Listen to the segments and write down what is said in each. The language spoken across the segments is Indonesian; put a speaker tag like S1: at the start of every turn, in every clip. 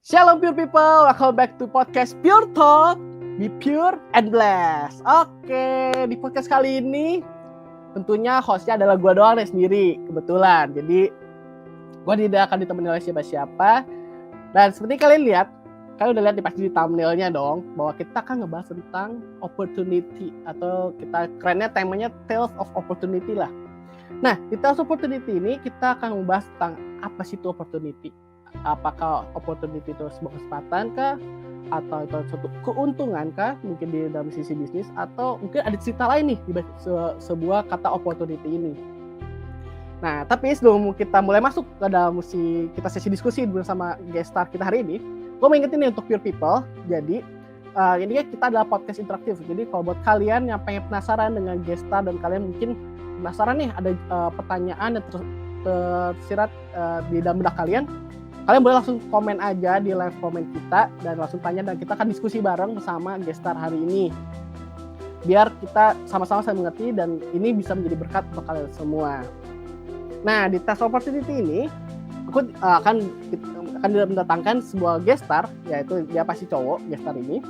S1: Shalom pure people, welcome back to podcast Pure Talk. Be pure and blessed. Oke, di podcast kali ini tentunya hostnya adalah gue doang nih sendiri, kebetulan. Jadi gue tidak akan ditemani oleh siapa-siapa. Dan seperti kalian lihat, kalian udah lihat pasti di thumbnailnya dong, bahwa kita akan ngebahas tentang opportunity, atau kita kerennya temanya Tales of Opportunity lah. Nah, di Tales of Opportunity ini kita akan membahas tentang apa sih itu opportunity. Apakah opportunity itu sebuah kesempatan kah? Atau itu suatu keuntungan kah? Mungkin di dalam sisi bisnis, atau mungkin ada cerita lain nih di sebuah kata opportunity ini. Nah, tapi sebelum kita mulai masuk ke dalam sesi diskusi bersama guest star kita hari ini, gue mau ingetin nih untuk pure people. Jadi ini kita adalah podcast interaktif. Jadi kalau buat kalian yang pengen penasaran dengan guest star dan kalian mungkin penasaran nih ada pertanyaan yang tersirat di dalam benak kalian boleh langsung komen aja di live komen kita dan langsung tanya, dan kita akan diskusi bareng bersama guest star hari ini. Biar kita sama-sama saling mengerti dan ini bisa menjadi berkat untuk kalian semua. Nah, di Tales Opportunity ini aku akan mendatangkan sebuah guest star, yaitu dia pasti cowok guest star ini.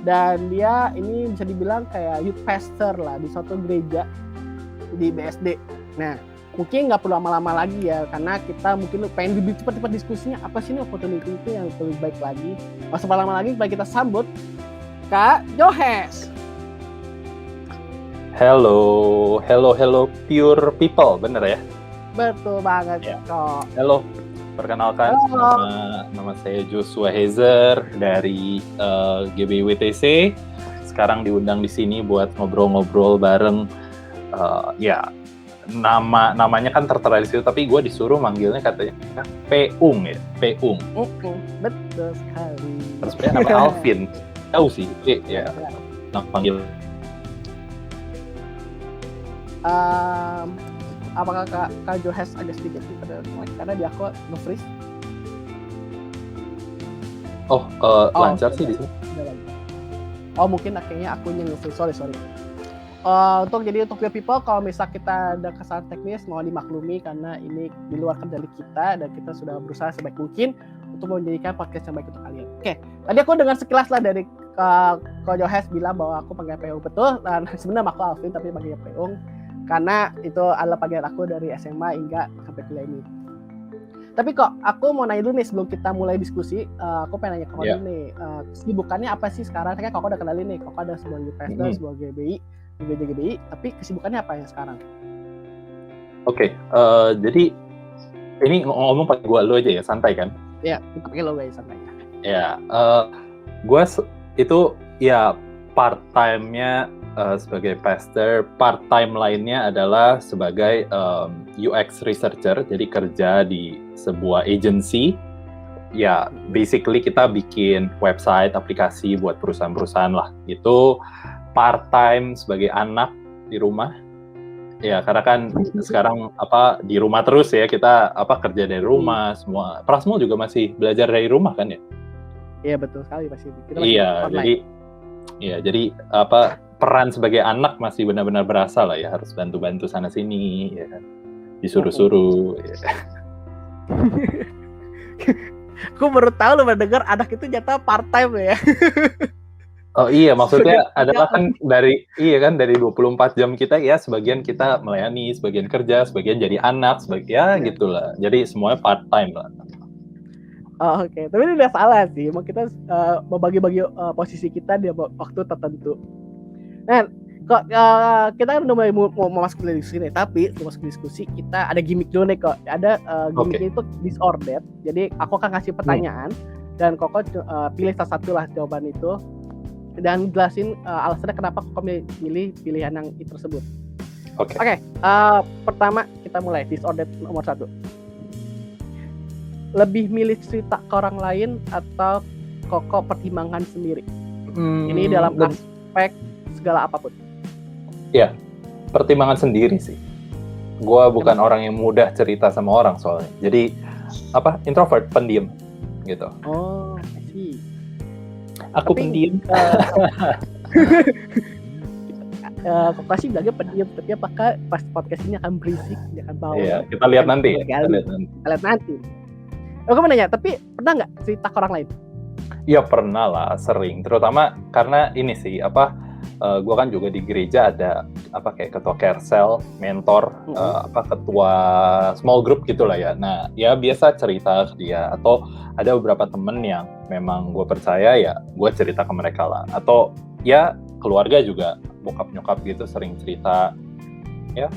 S1: Dan dia ini bisa dibilang kayak youth pastor lah di suatu gereja di BSD. Nah, mungkin nggak perlu lama-lama lagi ya, karena kita mungkin pengen lebih cepat-cepat diskusinya apa sih ini opportunity itu yang lebih baik lagi. Pas lama lagi, baik kita sambut Kak Johes.
S2: Hello pure people, bener ya?
S1: Betul banget ya. Kok.
S2: Halo, perkenalkan nama saya Joshua Hezer dari GBWTC. Sekarang diundang di sini buat ngobrol-ngobrol bareng. Namanya kan tertera di situ, tapi gue disuruh manggilnya katanya Peung ya, Peung.
S1: Betul sekali.
S2: Terus sebenarnya nama Alvin, tahu sih, ya. Nama panggil.
S1: Apakah Kak Johes agak sedikit pada karena dia aku nge-freeze?
S2: Lancar sih di sini.
S1: Oh, mungkin akhirnya akunya nge-freeze. Sorry. Untuk pure people, kalau misal kita ada kesalahan teknis mohon dimaklumi karena ini di luar kendali kita dan kita sudah berusaha sebaik mungkin untuk menjadikan podcast yang baik untuk kalian. Oke, tadi aku dengar sekilas lah dari Kak Johes bilang bahwa aku panggil Peung, betul, dan sebenarnya aku Alvin tapi panggil Peung karena itu adalah panggilan aku dari SMA hingga sampai kuliah ini. Tapi kok aku mau nanya dulu nih sebelum kita mulai diskusi, aku pengen nanya ke kau dulu nih, kesibukannya apa sih sekarang? Kan kau udah kenalin nih, kau ada sebuah investor, sebuah GBI, tapi kesibukannya apa yang sekarang?
S2: Oke, jadi ini ngomong pakai gue lo aja ya, santai kan?
S1: Iya, pakai lo guys, santai.
S2: Ya, gue itu ya part time-nya sebagai pastor, part time lainnya adalah sebagai UX researcher, jadi kerja di sebuah agency. Ya, basically kita bikin website, aplikasi buat perusahaan-perusahaan lah. Itu part time sebagai anak di rumah. Ya, karena kan sekarang di rumah terus ya, kita kerja dari rumah semua. Prasmo juga masih belajar dari rumah kan ya?
S1: Iya, betul sekali pasti.
S2: Jadi peran sebagai anak masih benar-benar berasa lah ya, harus bantu-bantu sana sini ya kan. Disuruh-suruh ya.
S1: Aku baru tahu lo mendengar anak itu jatah part time ya.
S2: Oh iya, maksudnya adalah kan dari 24 jam kita ya, sebagian kita melayani, sebagian kerja, sebagian jadi anak, sebagian gitulah. Jadi semuanya part time lah.
S1: Oh, oke. Tapi ini udah salah sih. Mau kita membagi-bagi posisi kita di waktu tertentu. Nah, kok kita kan udah mulai mau masuk ke diskusi nih, tapi sebelum masuk ke diskusi kita ada gimmick dulu nih kok. Ada gimmick itu disordered. Jadi aku akan kasih pertanyaan dan Koko pilih salah satu lah jawaban itu dan jelasin alasannya kenapa Koko pilih pilihan yang itu tersebut. Oke. Pertama kita mulai disordered nomor 1. Lebih milih cerita ke orang lain atau Koko pertimbangkan sendiri? Ini dalam aspek segala apapun.
S2: Ya, pertimbangan sendiri sih. Gua bukan orang yang mudah cerita sama orang soalnya. Jadi introvert, pendiam gitu.
S1: Oh, I see.
S2: Aku pendiam.
S1: Koko sih bilangnya pendiam, tapi apakah pas podcast ini akan berisik, akan bau?
S2: Iya, kita lihat nanti.
S1: Kita lihat nanti. Aku mau nanya, tapi pernah nggak cerita ke orang lain?
S2: Iya pernah lah, sering. Terutama karena ini sih gue kan juga di gereja ada kayak ketua carousel, mentor, ketua small group gitulah ya. Nah ya biasa cerita ke dia, atau ada beberapa temen yang memang gue percaya ya gue cerita ke mereka lah. Atau ya keluarga juga, bokap nyokap gitu sering cerita ya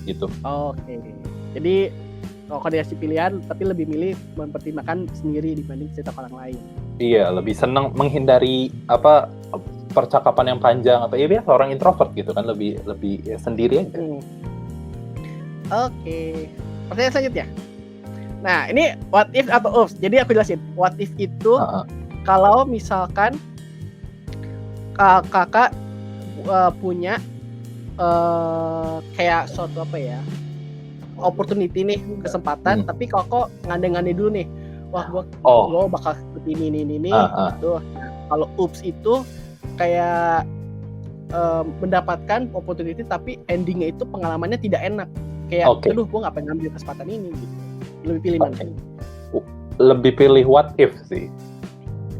S2: gitu.
S1: Oke. Jadi kalau dikasih pilihan, tapi lebih milih mempertimbangkan sendiri dibanding cerita ke orang lain.
S2: Iya, lebih senang menghindari percakapan yang panjang, atau ya biasa orang introvert gitu kan, lebih ya, sendiri aja.
S1: Oke. Pertanyaan selanjutnya. Nah, ini what if atau oops. Jadi aku jelasin. What if itu kalau misalkan kakak punya kayak suatu opportunity nih, kesempatan, tapi kok ngande-ngande dulu nih. Wah, gua bakal seperti ini gitu. Kalau oops itu kayak mendapatkan opportunity tapi endingnya itu pengalamannya tidak enak. Kayak aduh, gua nggak pengen ngambil kesempatan ini gitu. Lebih pilih mana?
S2: Lebih pilih what if sih.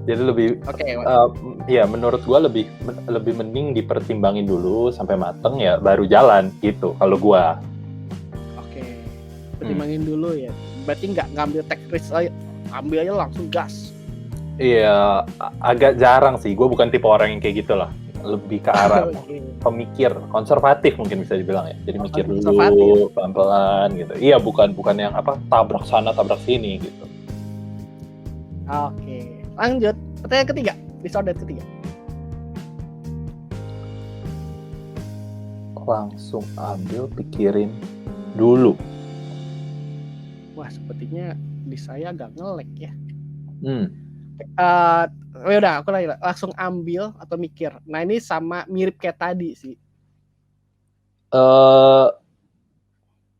S2: Jadi lebih ya menurut gua lebih mending dipertimbangin dulu sampai mateng ya baru jalan gitu kalau gua. Pertimbangin
S1: dulu ya. Berarti nggak ngambil take risk, ambil aja langsung gas.
S2: Iya, agak jarang sih. Gue bukan tipe orang yang kayak gitu lah. Lebih ke arah pemikir, konservatif mungkin bisa dibilang ya. Jadi mikir dulu, pelan-pelan gitu. Iya, bukan yang tabrak sana, tabrak sini gitu.
S1: Oke, lanjut. Pertanyaan ketiga, disorder ketiga.
S2: Langsung ambil, pikirin dulu.
S1: Wah, sepertinya di saya agak nge-lag ya. Udah, aku langsung ambil atau mikir. Nah, ini sama mirip kayak tadi sih.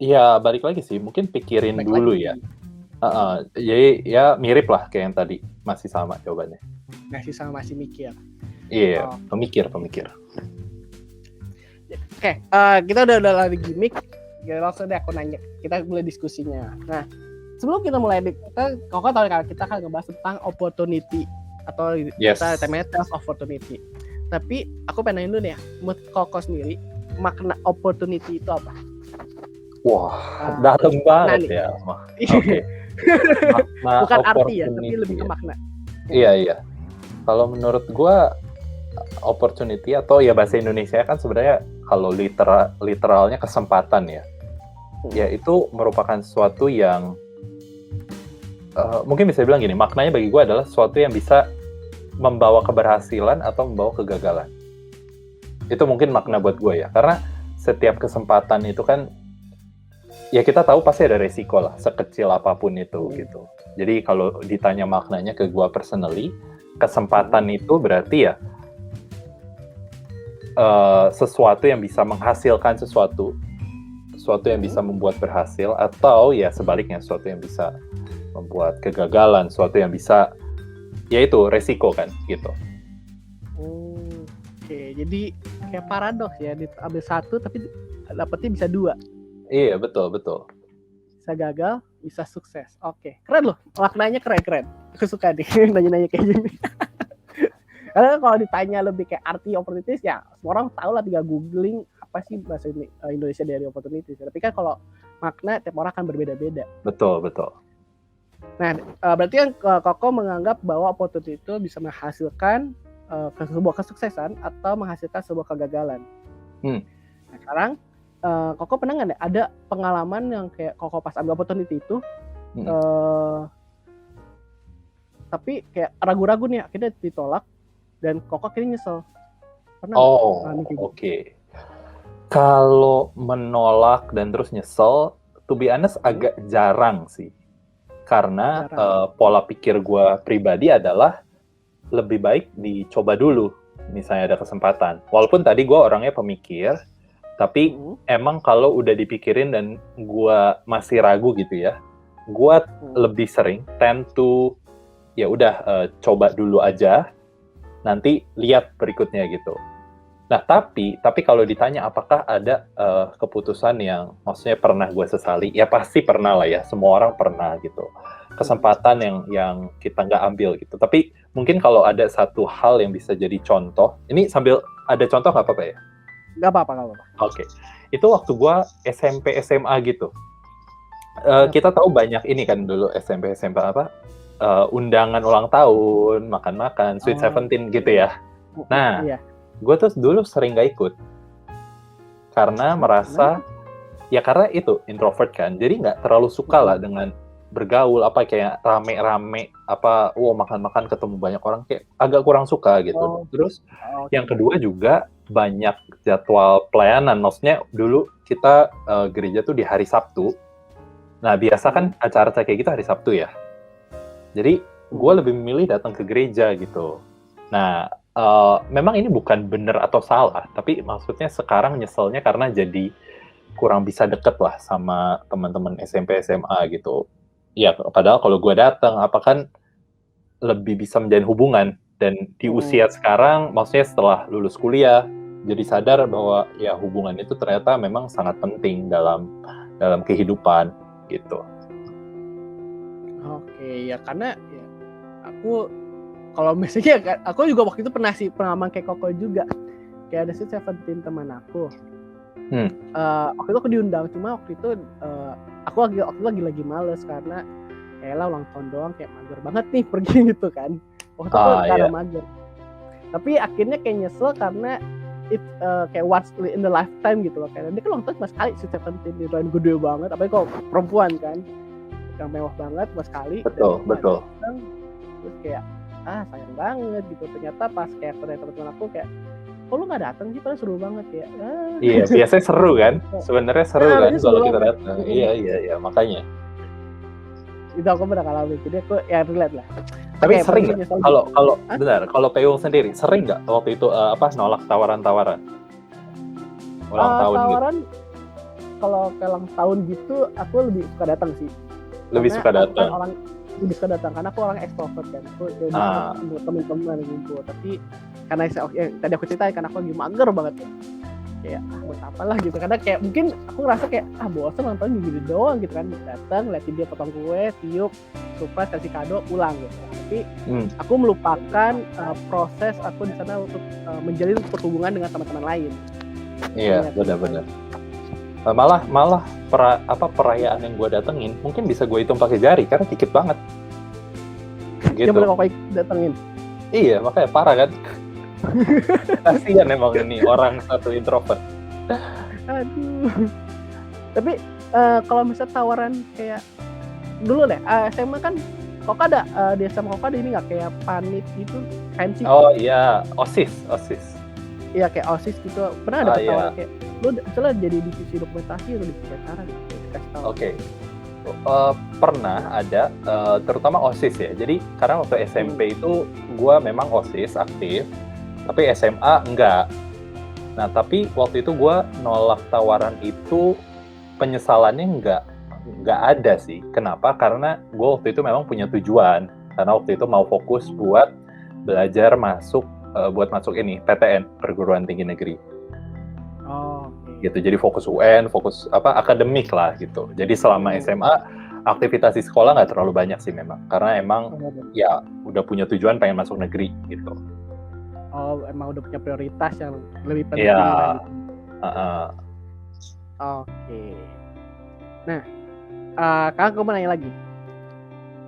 S2: Ya balik lagi sih, mungkin pikirin dulu ya. Jadi ya mirip lah kayak yang tadi, masih sama jawabannya.
S1: Masih mikir.
S2: Iya, pemikir.
S1: Oke, kita udah lari gimmick. Ya, langsung deh aku nanya, kita mulai diskusinya. Nah, sebelum kita mulai, kau tahu kan kita kan ngebahas tentang opportunity atau kita temanya tales opportunity. Tapi aku pengen nanya dulu nih ya, menurut Koko sendiri makna opportunity itu apa?
S2: Wah, dalam banget ya. Oke.
S1: Bukan arti ya, tapi lebih ke makna.
S2: Iya. Kalau menurut gua opportunity atau ya bahasa Indonesia kan sebenarnya kalau literalnya kesempatan ya. Ya itu merupakan sesuatu yang mungkin bisa bilang gini, maknanya bagi gue adalah sesuatu yang bisa membawa keberhasilan atau membawa kegagalan. Itu mungkin makna buat gue ya, karena setiap kesempatan itu kan ya kita tahu pasti ada resiko lah, sekecil apapun itu gitu. Jadi kalau ditanya maknanya ke gue personally, kesempatan itu berarti ya sesuatu yang bisa menghasilkan sesuatu yang bisa membuat berhasil, atau ya sebaliknya sesuatu yang bisa membuat kegagalan, sesuatu yang bisa yaitu resiko kan gitu.
S1: Oke, jadi kayak paradoks ya, diambil satu tapi dapetnya bisa dua.
S2: Iya, betul.
S1: Bisa gagal, bisa sukses. Oke, keren loh, maknanya keren. Aku suka nih nanya-nanya kayak gini. Karena kalau ditanya lebih kayak arti opportunities ya semua orang tahu lah, tinggal googling apa sih bahasa Indonesia dari opportunities. Tapi kan kalau makna tiap orang akan berbeda-beda.
S2: Betul.
S1: Nah, berarti kan Koko menganggap bahwa opportunity itu bisa menghasilkan sebuah kesuksesan atau menghasilkan sebuah kegagalan. Nah, sekarang Koko pernah nggak ada pengalaman yang kayak Koko pas ambil opportunity itu tapi kayak ragu-ragu nih, akhirnya ditolak dan Koko akhirnya nyesel. Pernah
S2: Oke. Kalau menolak dan terus nyesel, to be honest agak jarang sih. Karena pola pikir gue pribadi adalah lebih baik dicoba dulu, misalnya ada kesempatan. Walaupun tadi gue orangnya pemikir, tapi emang kalau udah dipikirin dan gue masih ragu gitu ya, gue lebih sering tend to ya udah coba dulu aja, nanti lihat berikutnya gitu. Nah, tapi kalau ditanya apakah ada keputusan yang maksudnya pernah gue sesali, ya pasti pernah lah ya, semua orang pernah gitu. Kesempatan yang kita nggak ambil gitu. Tapi mungkin kalau ada satu hal yang bisa jadi contoh, ini sambil ada contoh nggak apa-apa ya?
S1: Nggak apa-apa.
S2: Oke. Itu waktu gue SMP SMA gitu. Kita tahu banyak ini kan dulu SMP SMA apa? Undangan ulang tahun, makan-makan, Sweet Seventeen gitu ya. Nah,
S1: iya.
S2: gue tuh dulu sering gak ikut karena merasa ya karena itu introvert kan, jadi nggak terlalu suka lah dengan bergaul apa kayak rame-rame apa makan-makan ketemu banyak orang, kayak agak kurang suka gitu. Terus yang kedua juga banyak jadwal pelayanan, maksudnya dulu kita gereja tuh di hari Sabtu. Nah biasa kan acara kayak gitu hari Sabtu ya, jadi gue lebih memilih datang ke gereja gitu. Nah memang ini bukan benar atau salah, tapi maksudnya sekarang nyeselnya karena jadi kurang bisa deket lah sama teman-teman SMP SMA gitu. Ya padahal kalau gue datang apa kan lebih bisa menjalin hubungan, dan di usia sekarang maksudnya setelah lulus kuliah jadi sadar bahwa ya hubungan itu ternyata memang sangat penting dalam kehidupan gitu.
S1: Oke, ya karena ya aku kalau misalnya aku juga waktu itu pernah sih pengalaman kayak Koko juga. Kayak ada sih Seventeen teman aku. Waktu itu aku diundang, cuma waktu itu aku lagi males karena kayak ulang tahun doang, kayak mager banget nih pergi gitu kan. Waktu itu karena mager. Tapi akhirnya kayak nyesel karena kayak once in the lifetime gitu loh. Kayak dia kan ulang tahun cuma sekali sih Seventeen, dan gede banget. Apalagi kalau perempuan kan, yang mewah banget cuma sekali.
S2: Betul.
S1: Terus kayak sayang banget gitu. Ternyata pas kayak teman-teman aku kayak, kok lu nggak datang sih, padahal seru banget ya.
S2: Iya, biasanya seru kan, sebenarnya seru kan kalau kita datang. Iya, makanya.
S1: Itu aku pernah ngalamin, jadi aku ya relate lah.
S2: Tapi sering nggak? Kalau Peung sendiri sering nggak waktu itu nolak tawaran-tawaran ulang tahun
S1: tawaran
S2: gitu?
S1: Kalau kayak ulang tahun gitu, aku lebih suka datang sih.
S2: Lebih suka datang
S1: karena aku orang ekstrovert kan. Aku jadi teman-teman ngumpul. Tapi karena tadi aku ceritain kan aku lagi mager banget ya. Kayak buat apalah gitu. Karena kayak mungkin aku ngerasa kayak bosan ulang tahun gini doang gitu kan. Datang, liatin dia potong kue, tiup, surprise, kasih kado, pulang gitu. Tapi aku melupakan proses aku di sana untuk menjalin perhubungan dengan teman-teman lain.
S2: Iya, benar-benar. Malah perayaan yang gue datengin mungkin bisa gue hitung pakai jari karena dikit banget gitu.
S1: Yang boleh kok datengin.
S2: Iya, makanya parah kan. Kasian emang ini orang satu introvert.
S1: Aduh. Tapi kalau misalnya tawaran kayak dulu deh, SMA kan kok ada di SMA kok ada ini nggak kayak panit gitu, fancy?
S2: Oh iya, OSIS.
S1: Iya kayak OSIS gitu. Pernah ada tawaran kayak lu misalnya jadi divisi dokumentasi atau divisi acara gitu, dikasih tahu.
S2: Oke. Pernah ada, terutama OSIS ya. Jadi karena waktu SMP itu gue memang OSIS aktif, tapi SMA enggak. Nah tapi waktu itu gue nolak tawaran itu, penyesalannya enggak ada sih. Kenapa? Karena gue waktu itu memang punya tujuan. Karena waktu itu mau fokus buat belajar masuk ini PTN, perguruan tinggi negeri. Gitu, jadi fokus UN, fokus akademik lah gitu. Jadi selama SMA aktivitas di sekolah nggak terlalu banyak sih memang, karena emang ya udah punya tujuan pengen masuk negeri gitu.
S1: Emang udah punya prioritas yang lebih penting.
S2: Iya.
S1: Oke. Nah, kan aku mau nanya lagi.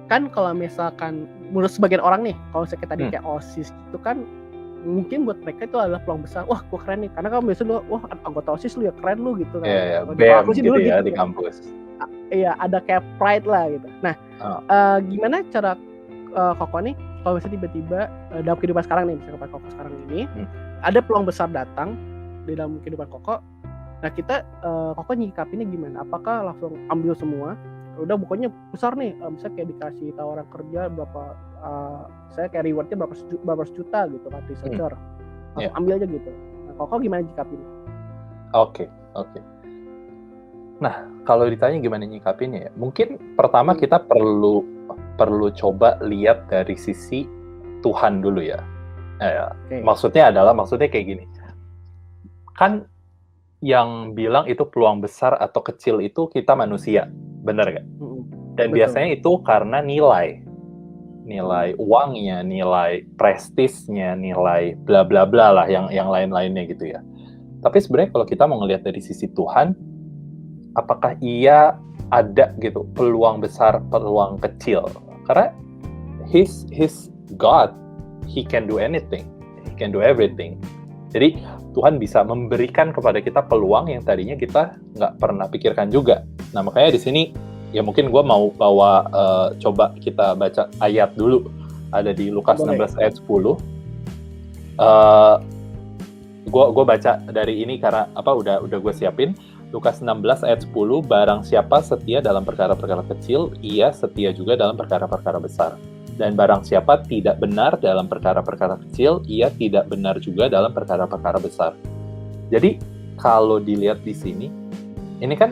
S1: Kan kalau misalkan menurut sebagian orang nih, kalau misalnya tadi kayak OSIS itu kan mungkin buat mereka itu adalah peluang besar. Wah, gue keren nih. Karena kan biasanya wah anggota OSIS lu ya keren lu gitu kan.
S2: Iya, BEM gitu ya di kampus.
S1: Iya, ada kayak pride lah gitu. Nah, gimana cara Koko nih kalau misalnya tiba-tiba dalam kehidupan sekarang nih, misalnya Koko sekarang ini ada peluang besar datang di dalam kehidupan Koko. Nah, kita Koko nyikapinnya gimana? Apakah langsung ambil semua? Udah pokoknya besar nih, misalnya kayak dikasih tawaran kerja berapa, saya kayak rewardnya berapa juta gitu kan, researcher, ambil aja gitu. Nah, Koko gimana nyikapin?
S2: Oke. Nah, kalau ditanya gimana nyikapinnya ya, mungkin pertama kita perlu coba lihat dari sisi Tuhan dulu ya. Maksudnya kayak gini. kan yang bilang itu peluang besar atau kecil itu kita manusia, benar nggak? Dan
S1: Betul.
S2: biasanya itu karena nilai uangnya, nilai prestisnya, nilai bla bla bla lah yang lain-lainnya gitu ya. Tapi sebenarnya kalau kita mau ngelihat dari sisi Tuhan, apakah ia ada gitu peluang besar, peluang kecil? Karena He's God, He can do anything, He can do everything. Jadi Tuhan bisa memberikan kepada kita peluang yang tadinya kita nggak pernah pikirkan juga. Nah makanya di sini ya mungkin gue mau bawa coba kita baca ayat dulu. Ada di Lukas 16 ayat 10. Gue baca dari ini karena udah gue siapin. Lukas 16 ayat 10, barang siapa setia dalam perkara-perkara kecil, ia setia juga dalam perkara-perkara besar. Dan barang siapa tidak benar dalam perkara-perkara kecil, ia tidak benar juga dalam perkara-perkara besar. Jadi kalau dilihat di sini, ini kan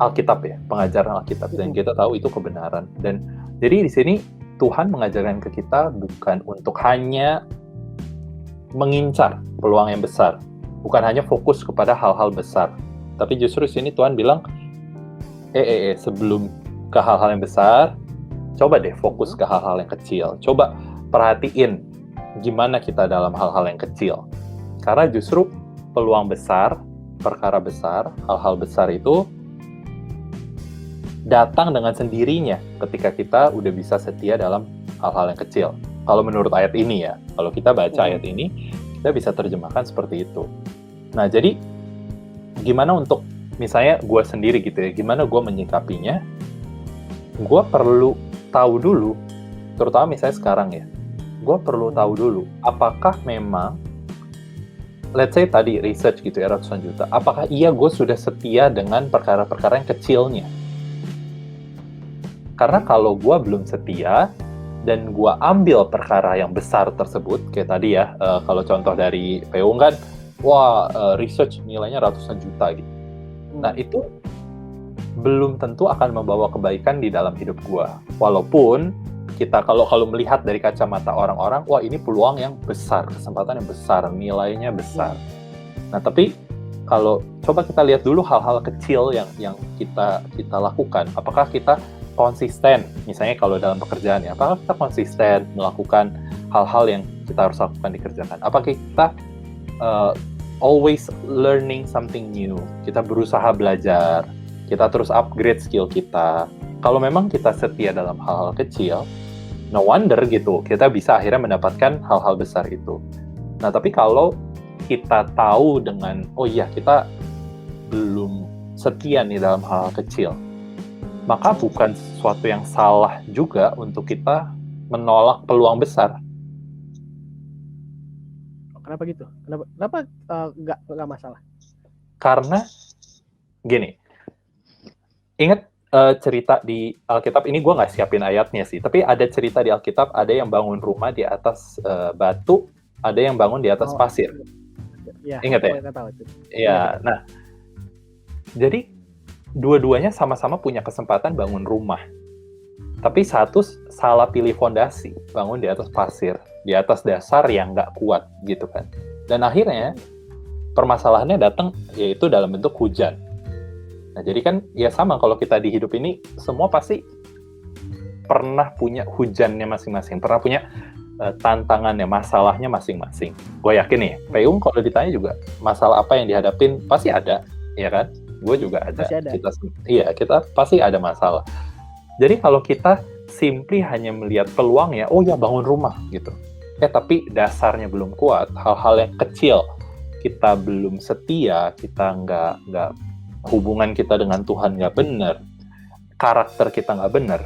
S2: Alkitab ya, pengajaran Alkitab, dan kita tahu itu kebenaran. Dan jadi di sini Tuhan mengajarkan ke kita bukan untuk hanya mengincar peluang yang besar, bukan hanya fokus kepada hal-hal besar, tapi justru di sini Tuhan bilang, sebelum ke hal-hal yang besar, coba deh fokus ke hal-hal yang kecil. Coba perhatiin gimana kita dalam hal-hal yang kecil. Karena justru peluang besar, perkara besar, hal-hal besar itu datang dengan sendirinya ketika kita udah bisa setia dalam hal-hal yang kecil. Kalau menurut ayat ini ya, kalau kita baca ayat ini, kita bisa terjemahkan seperti itu. Nah, jadi gimana untuk, misalnya gue sendiri gitu ya, gimana gue menyikapinya? Gue perlu tahu dulu, terutama misalnya sekarang ya, gue perlu tahu dulu, apakah memang, let's say tadi research gitu ya, ratusan juta, apakah iya gue sudah setia dengan perkara-perkara yang kecilnya? Karena kalau gue belum setia, dan gue ambil perkara yang besar tersebut, kayak tadi ya, kalau contoh dari Peung kan, research nilainya ratusan juta gitu. Nah itu belum tentu akan membawa kebaikan di dalam hidup gue. Walaupun kita kalau melihat dari kacamata orang-orang, wah ini peluang yang besar, kesempatan yang besar, nilainya besar. Nah tapi kalau coba kita lihat dulu hal-hal kecil yang kita lakukan, apakah kita konsisten, misalnya kalau dalam pekerjaan ya, apakah kita konsisten melakukan hal-hal yang kita harus lakukan dikerjakan? Apakah kita always learning something new? Kita berusaha belajar, kita terus upgrade skill kita. Kalau memang kita setia dalam hal-hal kecil, no wonder gitu, kita bisa akhirnya mendapatkan hal-hal besar itu. Nah, tapi kalau kita tahu dengan, kita belum setia nih dalam hal kecil, maka bukan sesuatu yang salah juga untuk kita menolak peluang besar.
S1: Kenapa gitu? Kenapa nggak masalah?
S2: Karena gini, ingat cerita di Alkitab, ini gue nggak siapin ayatnya sih, tapi ada cerita di Alkitab, ada yang bangun rumah di atas batu, ada yang bangun di atas pasir.
S1: Ya,
S2: ingat ya? Iya, nah, jadi dua-duanya sama-sama punya kesempatan bangun rumah. Tapi satu salah pilih fondasi, bangun di atas pasir, di atas dasar yang nggak kuat gitu kan. Dan akhirnya permasalahannya datang yaitu dalam bentuk hujan. Nah jadi kan ya sama, kalau kita di hidup ini semua pasti pernah punya hujannya masing-masing, pernah punya tantangannya, masalahnya masing-masing. Gue yakin nih, Peung kalau ditanya juga masalah apa yang dihadapin pasti ada, ya kan? Gue juga ada. Kita pasti ada masalah. Jadi kalau kita simply hanya melihat peluang ya, bangun rumah gitu. Tapi dasarnya belum kuat, hal-hal yang kecil, kita belum setia, kita nggak hubungan kita dengan Tuhan nggak benar, karakter kita nggak benar,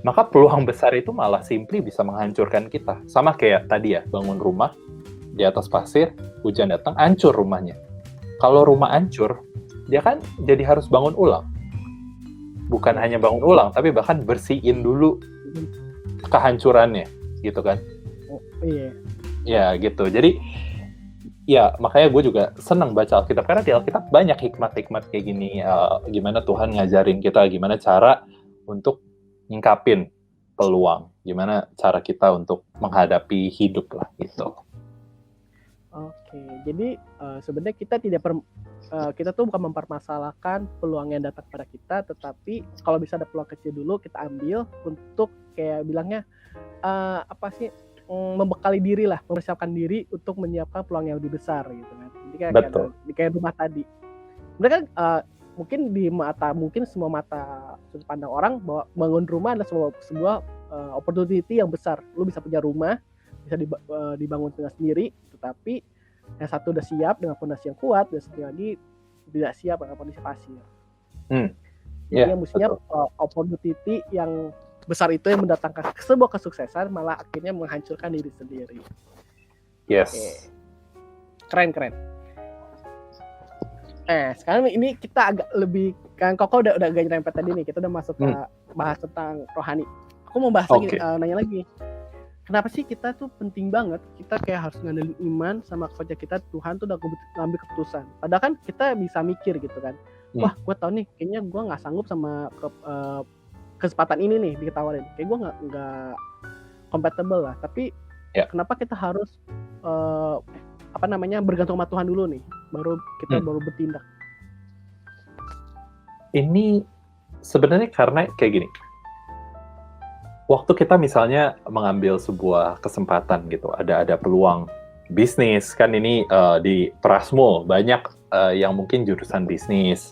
S2: maka peluang besar itu malah simply bisa menghancurkan kita. Sama kayak tadi ya, bangun rumah di atas pasir, hujan datang, hancur rumahnya. Kalau rumah hancur, dia kan jadi harus bangun ulang. Bukan hanya bangun ulang, tapi bahkan bersihin dulu kehancurannya, gitu kan? Ya, gitu. Jadi, ya makanya gue juga senang baca Alkitab, karena di Alkitab banyak hikmat-hikmat kayak gini, gimana Tuhan ngajarin kita, gimana cara untuk nyingkapin peluang, gimana cara kita untuk menghadapi hidup lah, gitu.
S1: Oke, jadi sebenarnya kita tuh bukan mempermasalahkan peluang yang datang pada kita, tetapi kalau bisa ada peluang kecil dulu kita ambil untuk kayak bilangnya membekali diri lah, mempersiapkan diri untuk menyiapkan peluang yang lebih besar gitu kan. Jadi
S2: Betul.
S1: kayak rumah tadi. Sebenarnya kan mungkin semua mata sudut pandang orang bahwa bangun rumah adalah sebuah opportunity yang besar. Lu bisa punya rumah, bisa dibangun dengan sendiri, tetapi yang satu udah siap dengan fondasi yang kuat, dan satu lagi tidak siap dengan kondisi pasir. Jadi yang mestinya opportunity yang besar itu yang mendatangkan sebuah kesuksesan malah akhirnya menghancurkan diri sendiri.
S2: Yes.
S1: Oke. Keren. Sekarang ini kita agak lebih, kan Koko udah agak nyerempet tadi nih, kita udah masuk ke bahas tentang rohani. Aku mau bahas lagi, nanya lagi. Kenapa sih kita tuh penting banget, kita kayak harus ngandelin iman sama kepercayaan kita, Tuhan tuh udah ngambil keputusan. Padahal kan kita bisa mikir gitu kan, wah gue tau nih, kayaknya gue gak sanggup sama kesempatan ini nih ditawarin. Kayak gue gak compatible lah. Tapi kenapa kita harus bergantung sama Tuhan dulu nih, baru kita baru bertindak.
S2: Ini sebenarnya karena kayak gini. Waktu kita misalnya mengambil sebuah kesempatan gitu, ada peluang bisnis kan, ini di Prasmo banyak yang mungkin jurusan bisnis,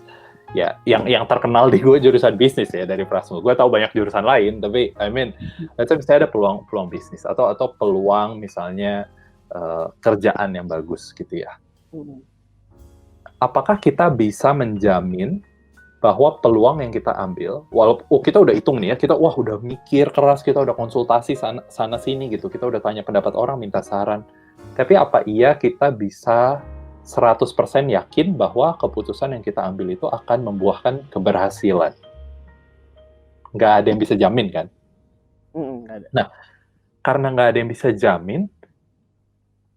S2: ya yang terkenal di gue jurusan bisnis ya dari Prasmo. Gue tahu banyak jurusan lain, tapi misalnya ada peluang bisnis atau peluang misalnya kerjaan yang bagus gitu ya. Apakah kita bisa menjamin bahwa peluang yang kita ambil, walaupun kita udah hitung nih ya, kita udah mikir keras, kita udah konsultasi sana sini gitu, kita udah tanya pendapat orang, minta saran, tapi apa iya kita bisa 100% yakin bahwa keputusan yang kita ambil itu akan membuahkan keberhasilan? Nggak ada yang bisa jamin kan?
S1: Nggak ada.
S2: Nah, karena nggak ada yang bisa jamin,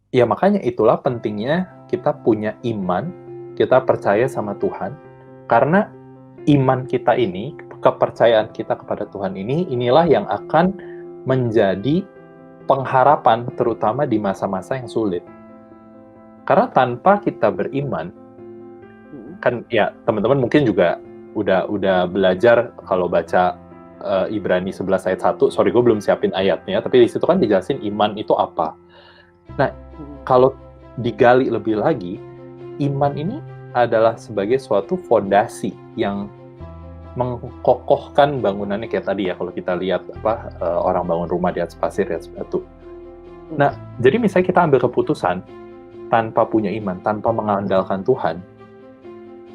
S2: ya makanya itulah pentingnya kita punya iman, kita percaya sama Tuhan, karena iman kita ini, kepercayaan kita kepada Tuhan inilah yang akan menjadi pengharapan terutama di masa-masa yang sulit. Karena tanpa kita beriman, kan ya teman-teman mungkin juga udah belajar kalau baca Ibrani 11 ayat 1, sorry gue belum siapin ayatnya, tapi di situ kan dijelasin iman itu apa. Nah, kalau digali lebih lagi, iman ini adalah sebagai suatu fondasi yang mengkokohkan bangunannya kayak tadi ya, kalau kita lihat orang bangun rumah di atas pasir, di atas batu. Nah, jadi misalnya kita ambil keputusan tanpa punya iman, tanpa mengandalkan Tuhan,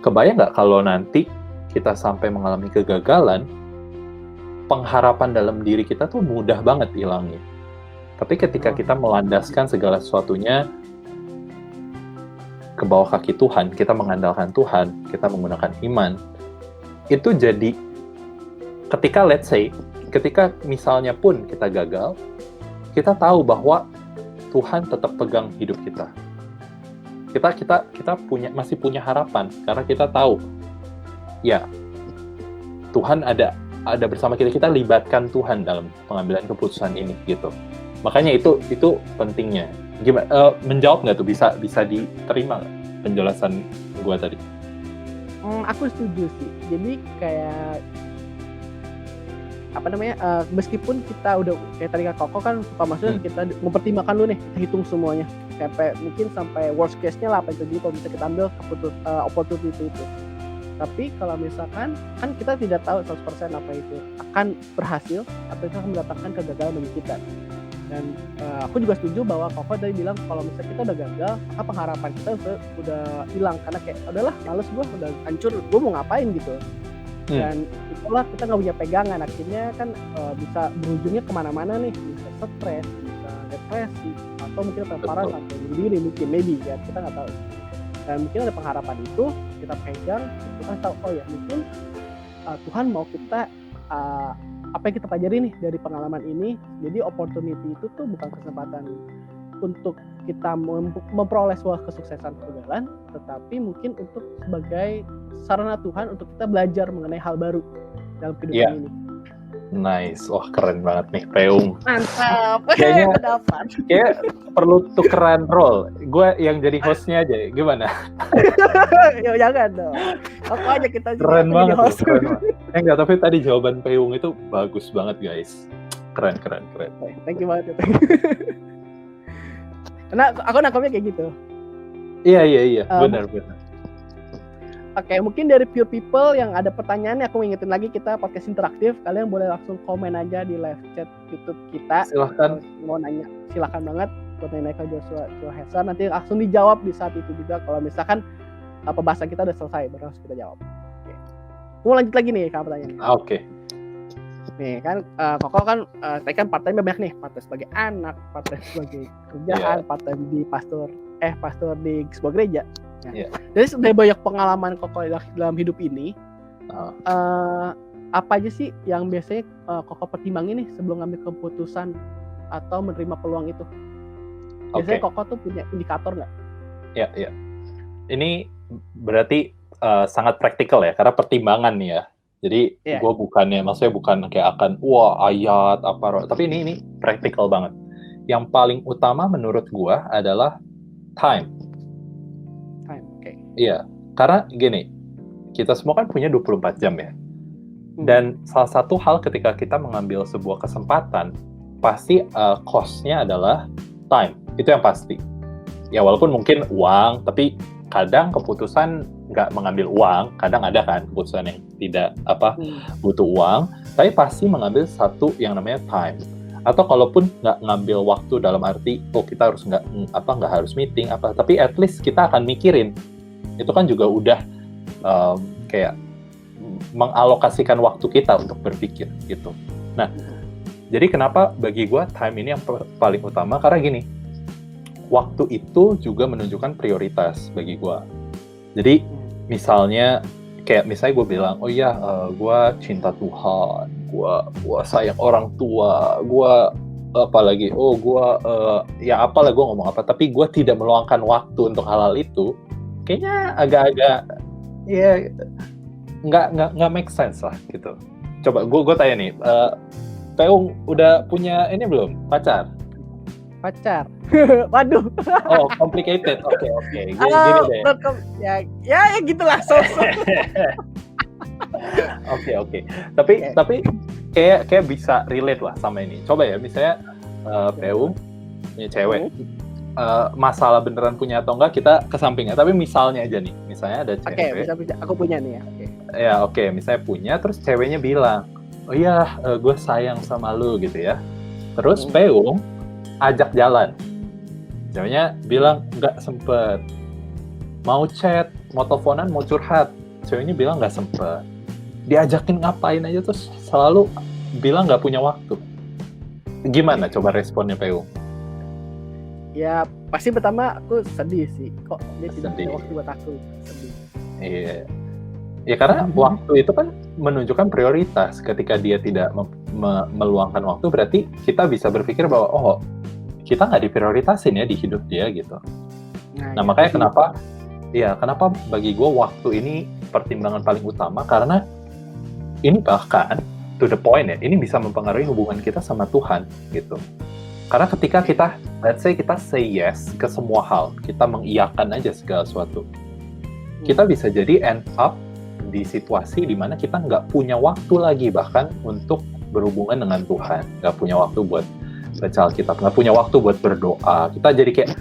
S2: kebayang nggak kalau nanti kita sampai mengalami kegagalan, pengharapan dalam diri kita tuh mudah banget hilangnya. Tapi ketika kita melandaskan segala sesuatunya ke bawah kaki Tuhan, kita mengandalkan Tuhan, kita menggunakan iman, itu jadi ketika let's say, ketika misalnya pun kita gagal, kita tahu bahwa Tuhan tetap pegang hidup kita. Kita masih punya harapan karena kita tahu ya Tuhan ada bersama kita. Kita libatkan Tuhan dalam pengambilan keputusan ini gitu. Makanya itu pentingnya. Gimana menjawab nggak tuh, bisa diterima nggak penjelasan gue tadi?
S1: Aku setuju sih. Jadi kayak meskipun kita udah kayak tadi Koko kan suka maksudnya kita mempertimbangkan dulu nih, kita hitung semuanya sampai worst case-nya lah apa itu jadi kalau bisa kita ambil opportunity itu. Tapi kalau misalkan kan kita tidak tahu 100% apa itu akan berhasil atau itu akan mendatangkan kegagalan bagi kita. Dan aku juga setuju bahwa Koko tadi bilang kalau misalnya kita udah gagal, maka pengharapan kita udah hilang, karena kayak udahlah males gue, udah hancur, gue mau ngapain gitu. Dan itulah kita nggak punya pegangan, akhirnya kan bisa berujungnya kemana-mana nih, bisa stres, bisa depresi, atau mungkin terparah sampai bunuh diri mungkin, maybe ya, kita nggak tahu. Dan mungkin ada pengharapan itu kita pegang, kita tahu oh ya mungkin Tuhan mau kita apa yang kita pelajari nih dari pengalaman ini. Jadi opportunity itu tuh bukan kesempatan untuk kita memperoleh sebuah kesuksesan kegagalan, tetapi mungkin untuk sebagai sarana Tuhan untuk kita belajar mengenai hal baru dalam kehidupan ini.
S2: Nice. Wah, keren banget nih, Peung.
S1: Mantap.
S2: Kayaknya-
S1: Dapat.
S2: Kayak perlu tukeran role. Gue yang jadi hostnya aja. Gimana?
S1: Ya jangan dong. Aku aja kita
S2: Keren
S1: jadi
S2: banget. Loh,
S1: host.
S2: keren banget. Enggak, tapi tadi jawaban Peung itu bagus banget, guys. Keren.
S1: Thank you banget. Karena aku nangkapnya kayak gitu.
S2: Iya. Benar.
S1: Oke, mungkin dari Pure People yang ada pertanyaannya, aku ingetin lagi kita podcast interaktif. Kalian boleh langsung komen aja di live chat YouTube kita.
S2: Silahkan.
S1: Mau nanya, silakan banget buat nanya ke Joshua Hesar. Nanti langsung dijawab di saat itu juga. Kalau misalkan pembahasan kita udah selesai, baru harus kita jawab. Oke. Mau lanjut lagi nih ke pertanyaannya.
S2: Oke.
S1: Nih kan, Koko kan, tadi kan part-time banyak nih. Part-time sebagai anak, part-time sebagai kerjaan, part-time di pastor di sebuah gereja. Nah, jadi sudah banyak pengalaman Koko dalam hidup ini. Apa aja sih yang biasanya Koko pertimbangin nih sebelum ngambil keputusan atau menerima peluang itu? Biasanya Koko tuh punya indikator nggak?
S2: Ya. Ini berarti sangat praktikal ya, karena pertimbangan nih ya. Jadi gue maksudnya bukan kayak akan ayat apa, tapi ini praktikal banget. Yang paling utama menurut gue adalah time.
S1: Oke.
S2: Iya, karena gini, kita semua kan punya 24 jam ya. Dan salah satu hal ketika kita mengambil sebuah kesempatan, pasti cost-nya adalah time. Itu yang pasti. Ya walaupun mungkin uang, tapi kadang keputusan nggak mengambil uang, kadang ada kan keputusan yang tidak butuh uang, tapi pasti mengambil satu yang namanya time. Atau kalaupun nggak ngambil waktu dalam arti kita harus nggak harus meeting tapi at least kita akan mikirin. Itu kan juga udah kayak mengalokasikan waktu kita untuk berpikir gitu. Nah, jadi kenapa bagi gue time ini yang paling utama, karena gini, waktu itu juga menunjukkan prioritas bagi gue. Jadi misalnya gue bilang, gue cinta Tuhan, gue sayang orang tua, gue apalagi, gue ngomong apa, tapi gue tidak meluangkan waktu untuk hal-hal itu, kayaknya agak-agak nggak make sense lah gitu. Coba gue tanya nih, Peung udah punya ini belum pacar?
S1: Waduh.
S2: Oh, complicated. Oke. Gini deh.
S1: Ya gitulah.
S2: Oke. Tapi kayak bisa relate lah sama ini. Coba ya, misalnya Peung punya cewek. Masalah beneran punya atau enggak kita kesampingnya. Tapi misalnya aja nih, misalnya ada cewek.
S1: Oke, aku punya nih ya.
S2: Ya oke, misalnya punya, terus ceweknya bilang, gue sayang sama lu gitu ya. Terus Peung ajak jalan. Ceweknya bilang nggak sempet. Mau chat, mau teleponan, mau curhat. Ceweknya bilang nggak sempet. Diajakin ngapain aja terus selalu bilang nggak punya waktu. Gimana coba responnya Peung?
S1: Ya pasti pertama aku sedih sih. Kok dia tidak punya waktu buat aku? Sedih.
S2: Iya. Ya karena waktu itu kan menunjukkan prioritas. Ketika dia tidak meluangkan waktu, berarti kita bisa berpikir bahwa kita nggak diprioritasin ya di hidup dia gitu. Nah makanya kenapa bagi gue waktu ini pertimbangan paling utama, karena ini bahkan to the point ya, ini bisa mempengaruhi hubungan kita sama Tuhan gitu. Karena ketika kita say yes ke semua hal, kita mengiyakan aja segala sesuatu, kita bisa jadi end up di situasi di mana kita nggak punya waktu lagi bahkan untuk berhubungan dengan Tuhan, nggak punya waktu buat baca Alkitab, nggak punya waktu buat berdoa. Kita jadi kayak,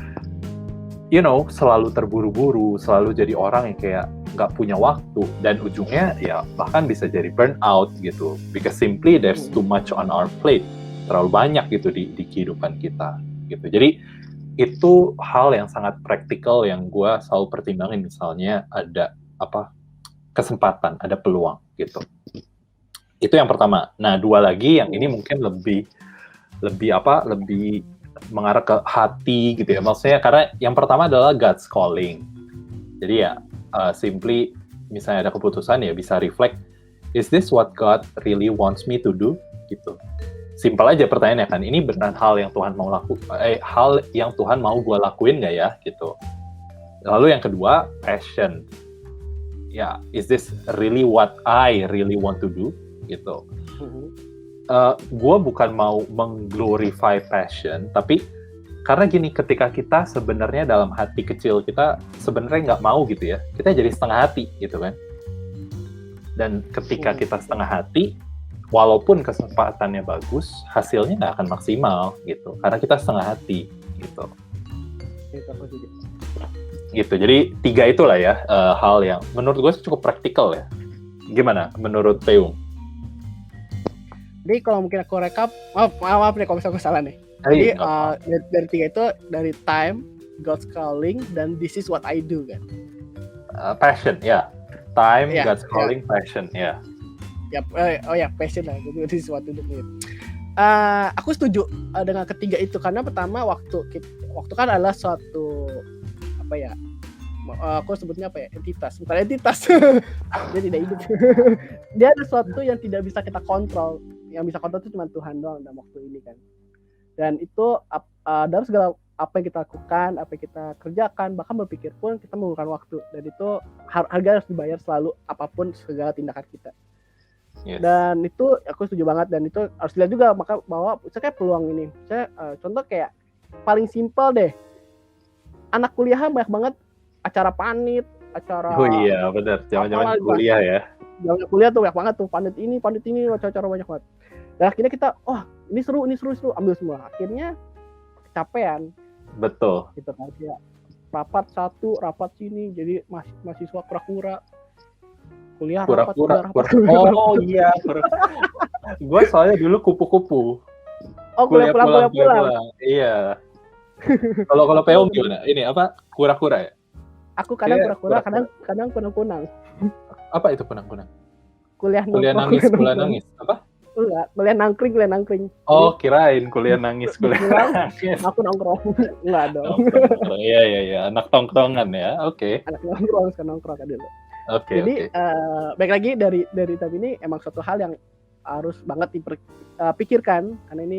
S2: selalu terburu-buru, selalu jadi orang yang kayak nggak punya waktu, dan ujungnya ya bahkan bisa jadi burnout gitu, because simply there's too much on our plate, terlalu banyak gitu di kehidupan kita gitu. Jadi itu hal yang sangat praktikal yang gue selalu pertimbangin. Misalnya ada kesempatan, ada peluang gitu. Itu yang pertama. Nah, dua lagi yang ini mungkin lebih mengarah ke hati gitu ya. Maksudnya karena yang pertama adalah God's calling. Jadi ya simply misalnya ada keputusan ya bisa reflect, is this what God really wants me to do gitu. Simpel aja pertanyaannya kan, ini beneran hal yang Tuhan mau hal yang Tuhan mau gue lakuin nggak ya gitu. Lalu yang kedua, passion. Ya, is this really what I really want to do gitu. gue bukan mau mengglorify passion, tapi karena gini, ketika kita sebenarnya dalam hati kecil kita sebenarnya nggak mau gitu ya, kita jadi setengah hati gitu kan. Dan ketika kita setengah hati, walaupun kesempatannya bagus, hasilnya nggak akan maksimal gitu, karena kita setengah hati gitu. Gitu. Jadi 3 itulah ya hal yang menurut gue cukup praktikal ya. Gimana menurut Peung?
S1: Jadi kalau mungkin aku rekap, maaf nih kalau misalnya aku salah nih. Jadi dari 3 itu, dari time, God's calling, dan this is what I do kan.
S2: Passion ya, time, God's calling, passion ya.
S1: Passion lah, itu this is what I do. Aku setuju dengan ketiga itu, karena pertama waktu kan adalah suatu aku sebutnya entitas, bukan entitas. Dia tidak hidup. Dia ada sesuatu yang tidak bisa kita kontrol. Yang bisa kontrol itu cuma Tuhan doang dalam waktu ini kan. Dan itu dalam segala apa yang kita lakukan, apa yang kita kerjakan, bahkan berpikir pun kita menggunakan waktu. Dan itu harga harus dibayar selalu, apapun segala tindakan kita. Yes. Dan itu aku setuju banget, dan itu harus dilihat juga bahwa saya kayak peluang ini. Saya contoh kayak paling simpel deh. Anak kuliahan banyak banget acara panit, acara.
S2: Oh iya, benar. Jangan-jangan kuliah ya.
S1: Jangan kuliah tuh banyak banget tuh, panit ini, acara banyak banget. Dan akhirnya kita, ini seru, ambil semua. Akhirnya kecapean.
S2: Betul.
S1: Gitu kan, ya. Rapat satu, rapat sini, jadi mahasiswa kura-kura. Kuliah
S2: kura-kura. Oh iya, gue soalnya dulu kupu-kupu.
S1: Oh, kuliah pulang.
S2: Iya. Kalau Peung gimana? Ini apa? Kura-kura ya?
S1: Aku kadang kura-kura, kadang kunang-kunang.
S2: Apa itu kunang-kunang?
S1: Kuliah
S2: nangis. Apa?
S1: Enggak, kuliah nangkring.
S2: Oh, kirain kuliah nangis.
S1: Aku nongkrong. Enggak dong.
S2: Iya. Anak tongkrongan ya. Oke.
S1: Anak nongkrong, sekarang nongkrong dulu.
S2: Oke.
S1: Jadi baik lagi dari tadi ini emang suatu hal yang harus banget dipikirkan, karena ini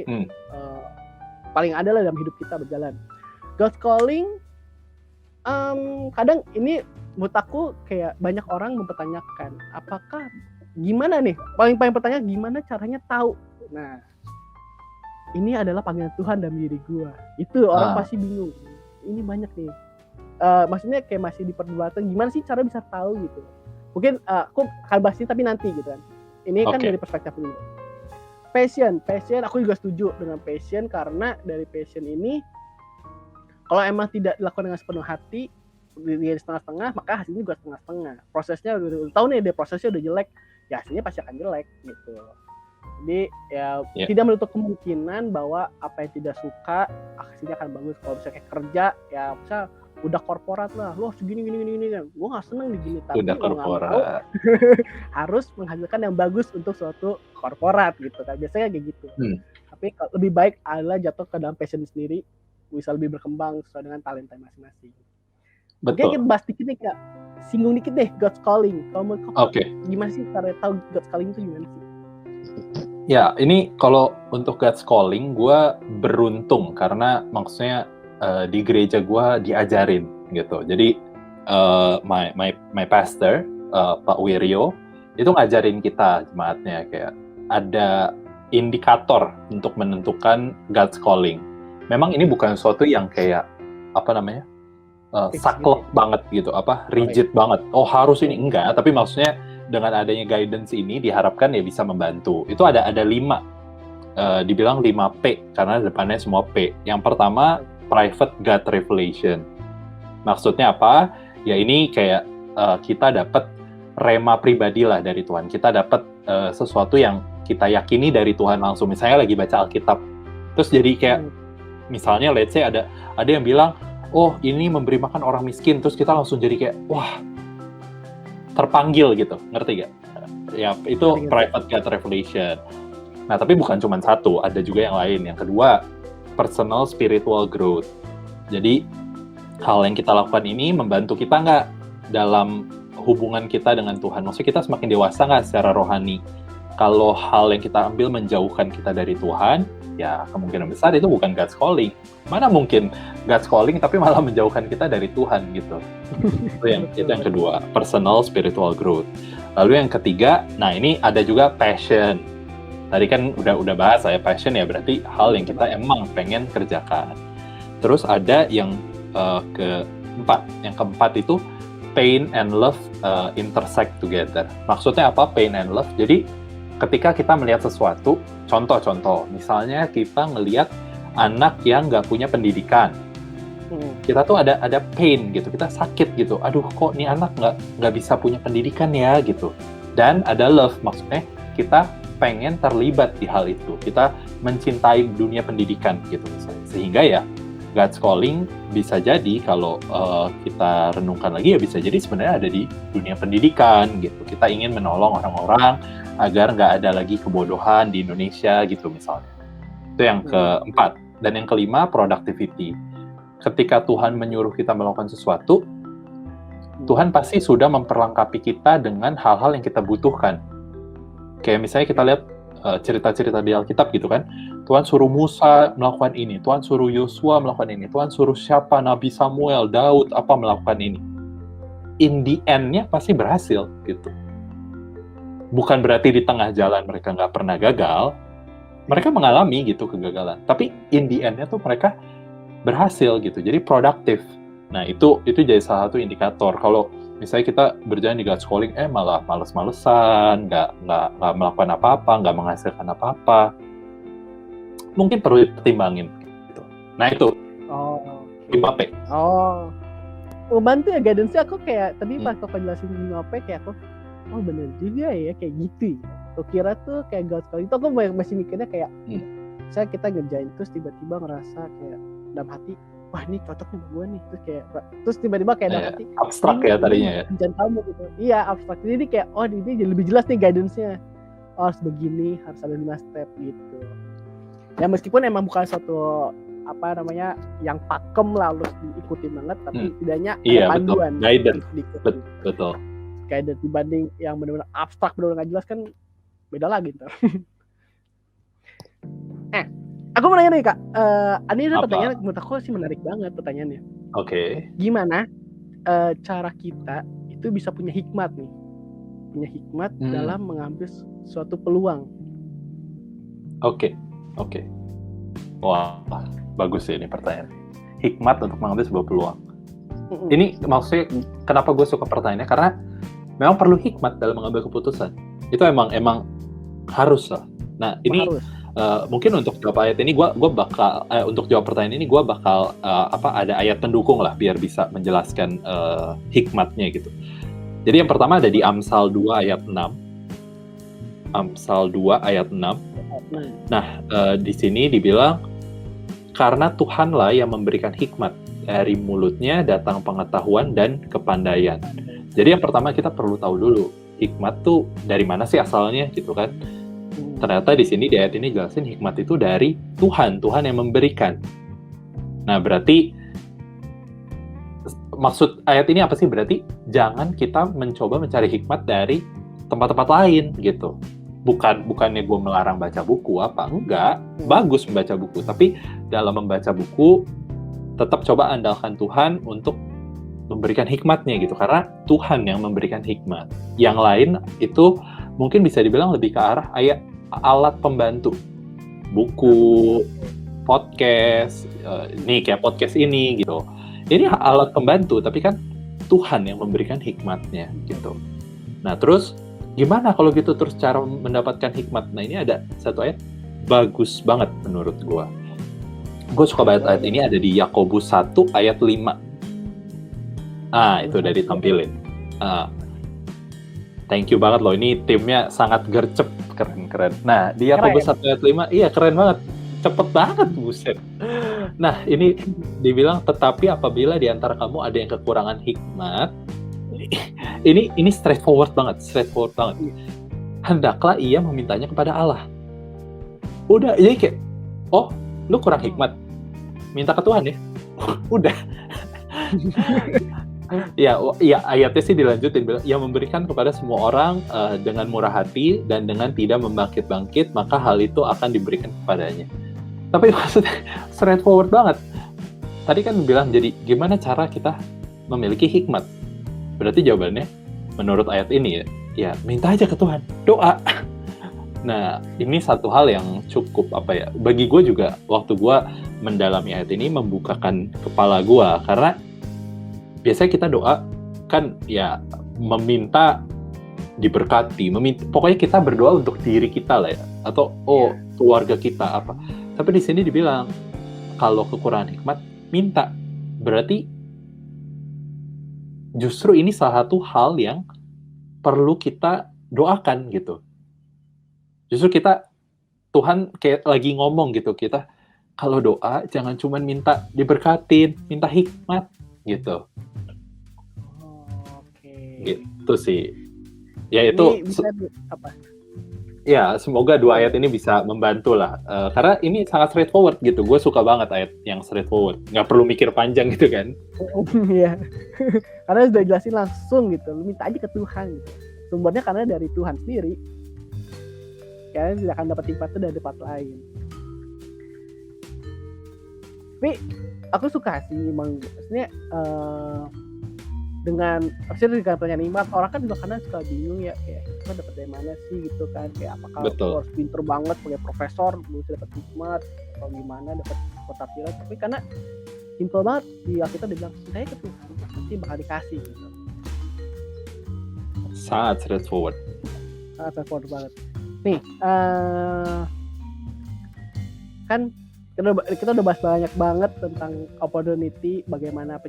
S1: paling ada lah dalam hidup kita berjalan. God's calling, kadang ini menurut aku kayak banyak orang mempertanyakan, apakah gimana nih? Paling pertanyaan, gimana caranya tahu? Nah, ini adalah panggilan Tuhan dalam diri gua. Itu orang pasti bingung. Ini banyak nih. Maksudnya kayak masih diperdebatkan, gimana sih cara bisa tahu gitu. Mungkin aku akan bahas ini tapi nanti gitu kan. Ini kan dari perspektif ini. Passion, aku juga setuju dengan passion, karena dari passion ini kalau emang tidak dilakukan dengan sepenuh hati, dia setengah-setengah, maka hasilnya juga setengah-setengah. Prosesnya udah tahu nih, prosesnya udah jelek, ya hasilnya pasti akan jelek gitu. Jadi tidak menutup kemungkinan bahwa apa yang tidak suka hasilnya akan bagus. Kalau misalnya kayak kerja, ya bisa udah korporat lah, lo segini kan, gue nggak seneng di gini, tapi
S2: udah korporat
S1: harus menghasilkan yang bagus untuk suatu korporat gitu kan, biasanya kayak gitu. Tapi lebih baik adalah jatuh ke dalam passion sendiri, bisa lebih berkembang sesuai dengan talenta masing-masing. Oke, kita bahas dikit nih Kak, singgung dikit deh God's calling. Kalau gimana sih cara tahu God's calling itu gimana sih?
S2: Ya, ini kalau untuk God's calling, gue beruntung karena maksudnya di gereja gue diajarin gitu. Jadi my pastor Pak Wiryo itu ngajarin kita jemaatnya kayak ada indikator untuk menentukan God's calling. Memang ini bukan sesuatu yang kayak saklek banget gitu, rigid banget. Oh harus ini, enggak. Tapi maksudnya dengan adanya guidance ini diharapkan ya bisa membantu. Itu ada 5, dibilang 5P karena depannya semua P. Yang pertama private God revelation. Maksudnya apa? Ya ini kayak kita dapat rema pribadi lah dari Tuhan. Kita dapat sesuatu yang kita yakini dari Tuhan langsung. Misalnya lagi baca Alkitab, terus jadi kayak misalnya let's say ada yang bilang, oh ini memberi makan orang miskin, terus kita langsung jadi kayak wah terpanggil gitu, ngerti gak? Ya itu private God revelation. Nah tapi bukan cuma satu, ada juga yang lain. Yang kedua, personal spiritual growth. Jadi hal yang kita lakukan ini membantu kita nggak dalam hubungan kita dengan Tuhan? Maksudnya kita semakin dewasa nggak secara rohani? Kalau hal yang kita ambil menjauhkan kita dari Tuhan, ya kemungkinan besar itu bukan God's calling. Mana mungkin God's calling tapi malah menjauhkan kita dari Tuhan gitu. Itu yang kedua, personal spiritual growth. Lalu yang ketiga, nah ini ada juga passion. Tadi kan udah bahas saya passion ya, berarti hal yang kita emang pengen kerjakan. Terus ada yang keempat. Yang keempat itu pain and love intersect together. Maksudnya apa pain and love? Jadi ketika kita melihat sesuatu, contoh, misalnya kita ngelihat anak yang nggak punya pendidikan, kita tuh ada pain gitu, kita sakit gitu. Aduh, kok nih anak nggak bisa punya pendidikan ya gitu. Dan ada love, maksudnya kita pengen terlibat di hal itu. Kita mencintai dunia pendidikan gitu misalnya. Sehingga ya God's calling bisa jadi kalau kita renungkan lagi ya bisa jadi sebenarnya ada di dunia pendidikan gitu. Kita ingin menolong orang-orang agar nggak ada lagi kebodohan di Indonesia gitu misalnya. Itu yang keempat. Dan yang kelima, productivity. Ketika Tuhan menyuruh kita melakukan sesuatu, Tuhan pasti sudah memperlengkapi kita dengan hal-hal yang kita butuhkan. Kayak misalnya kita lihat cerita-cerita di Alkitab gitu kan, Tuhan suruh Musa melakukan ini, Tuhan suruh Yosua melakukan ini, Tuhan suruh siapa, Nabi Samuel, Daud, apa melakukan ini. In the end-nya pasti berhasil gitu. Bukan berarti di tengah jalan mereka nggak pernah gagal, mereka mengalami gitu kegagalan. Tapi in the end-nya tuh mereka berhasil gitu, jadi produktif. Nah itu jadi salah satu indikator. Kalau misalnya kita berjalan di God's calling, malah males-malesan, nggak melakukan apa-apa, nggak menghasilkan apa-apa, mungkin perlu dipertimbangin. Gitu. Nah itu, 5P.
S1: Bantu ya guidance-nya. Aku kayak tadi pas kau jelasin 5P kayak aku, bener juga ya kayak gitu. Aku kira tuh kayak God's calling itu aku masih mikirnya kayak, misalnya kita ngerjain terus tiba-tiba ngerasa kayak dalam hati, wah ini cocoknya sama gue nih, terus tiba-tiba kayak dalam hati
S2: abstrak ya tadinya ya,
S1: jangan kamu gitu. Iya abstrak, jadi kayak ini jadi lebih jelas nih guidance-nya, harus begini, harus ada 5 step gitu ya. Meskipun emang bukan suatu yang pakem lah harus diikutin banget, tapi setidaknya ada panduan,
S2: guidance, betul
S1: guidance dibanding yang benar-benar abstrak, benar-benar nggak jelas kan beda lagi ntar. Aku mau nanya nih Kak, ini ada pertanyaan menurut aku sih menarik banget pertanyaannya.
S2: Oke.
S1: Gimana cara kita itu bisa punya hikmat dalam mengambil suatu peluang?
S2: Oke. Wah, bagus sih ini pertanyaan. Hikmat untuk mengambil sebuah peluang. Ini maksudnya kenapa gue suka pertanyaannya, karena memang perlu hikmat dalam mengambil keputusan. Itu emang harus lah. Nah ini mungkin untuk jawab ayat ini gue bakal untuk jawab pertanyaan ini gue bakal ada ayat pendukung lah biar bisa menjelaskan hikmatnya gitu. Jadi yang pertama ada di Amsal 2 ayat 6. Amsal 2 ayat 6. Nah, di sini dibilang karena Tuhanlah yang memberikan hikmat, dari mulutnya datang pengetahuan dan kepandaian. Jadi yang pertama kita perlu tahu dulu hikmat tuh dari mana sih asalnya gitu kan. Ternyata di sini di ayat ini jelasin hikmat itu dari Tuhan yang memberikan. Nah, berarti maksud ayat ini apa sih? Berarti jangan kita mencoba mencari hikmat dari tempat-tempat lain gitu. Bukannya gue melarang baca buku enggak, bagus membaca buku, tapi dalam membaca buku tetap coba andalkan Tuhan untuk memberikan hikmatnya gitu, karena Tuhan yang memberikan hikmat. Yang lain itu mungkin bisa dibilang lebih ke arah alat pembantu, buku, podcast, nih kayak podcast ini gitu. Ini alat pembantu, tapi kan Tuhan yang memberikan hikmatnya gitu. Nah terus gimana kalau gitu terus cara mendapatkan hikmat? Nah ini ada satu ayat bagus banget menurut gue. Gue suka banget ayat ini, ada di Yakobus 1 ayat 5. Itu udah ditampilin. Thank you banget loh, ini timnya sangat gercep, keren. Nah, di Yakobus 1 ayat 5, iya keren banget, cepet banget, buset. Nah, ini dibilang, tetapi apabila di antara kamu ada yang kekurangan hikmat, ini straightforward banget. Hendaklah ia memintanya kepada Allah. Udah, jadi kayak, lu kurang hikmat, minta ke Tuhan ya. Udah. Ya, ayatnya sih dilanjutin bilang, yang memberikan kepada semua orang dengan murah hati dan dengan tidak membangkit-bangkit, maka hal itu akan diberikan kepadanya. Tapi maksudnya straightforward banget. Tadi kan bilang, jadi gimana cara kita memiliki hikmat? Berarti jawabannya menurut ayat ini ya minta aja ke Tuhan, doa. Nah, ini satu hal yang cukup bagi gue juga waktu gue mendalami ayat ini membukakan kepala gue, karena biasanya kita doa kan ya meminta diberkati, pokoknya kita berdoa untuk diri kita lah ya, atau keluarga kita apa. Tapi di sini dibilang kalau kekurangan hikmat minta, berarti justru ini salah satu hal yang perlu kita doakan gitu. Justru Tuhan kayak lagi ngomong gitu, kita kalau doa jangan cuma minta diberkatin, minta hikmat gitu.
S1: Oke.
S2: Gitu sih. Ya itu
S1: bisa apa?
S2: Ya, semoga 2 ayat ini bisa membantu lah. Karena ini sangat straightforward gitu. Gue suka banget ayat yang straightforward. Nggak perlu mikir panjang gitu kan.
S1: Iya. Karena sudah jelasin langsung gitu. Lu minta aja ke Tuhan gitu. Sumbernya karena dari Tuhan sendiri. Kalian tidak akan dapat hikmat itu dari tempat lain. Tapi aku suka sih emang, maksudnya dengan pertanyaan hikmat, orang kan juga kadang suka bingung ya, kayak hikmat dapat dari mana sih gitu kan, kayak apakah harus pinter banget sebagai profesor bisa dapat hikmat atau gimana dapat ketafiran. Tapi karena simple banget di Alkitab dibilang saya ke Tuhan pasti bakal dikasih gitu.
S2: Sangat straightforward
S1: Banget. Nih, kan kita udah bahas banyak banget tentang opportunity, bagaimana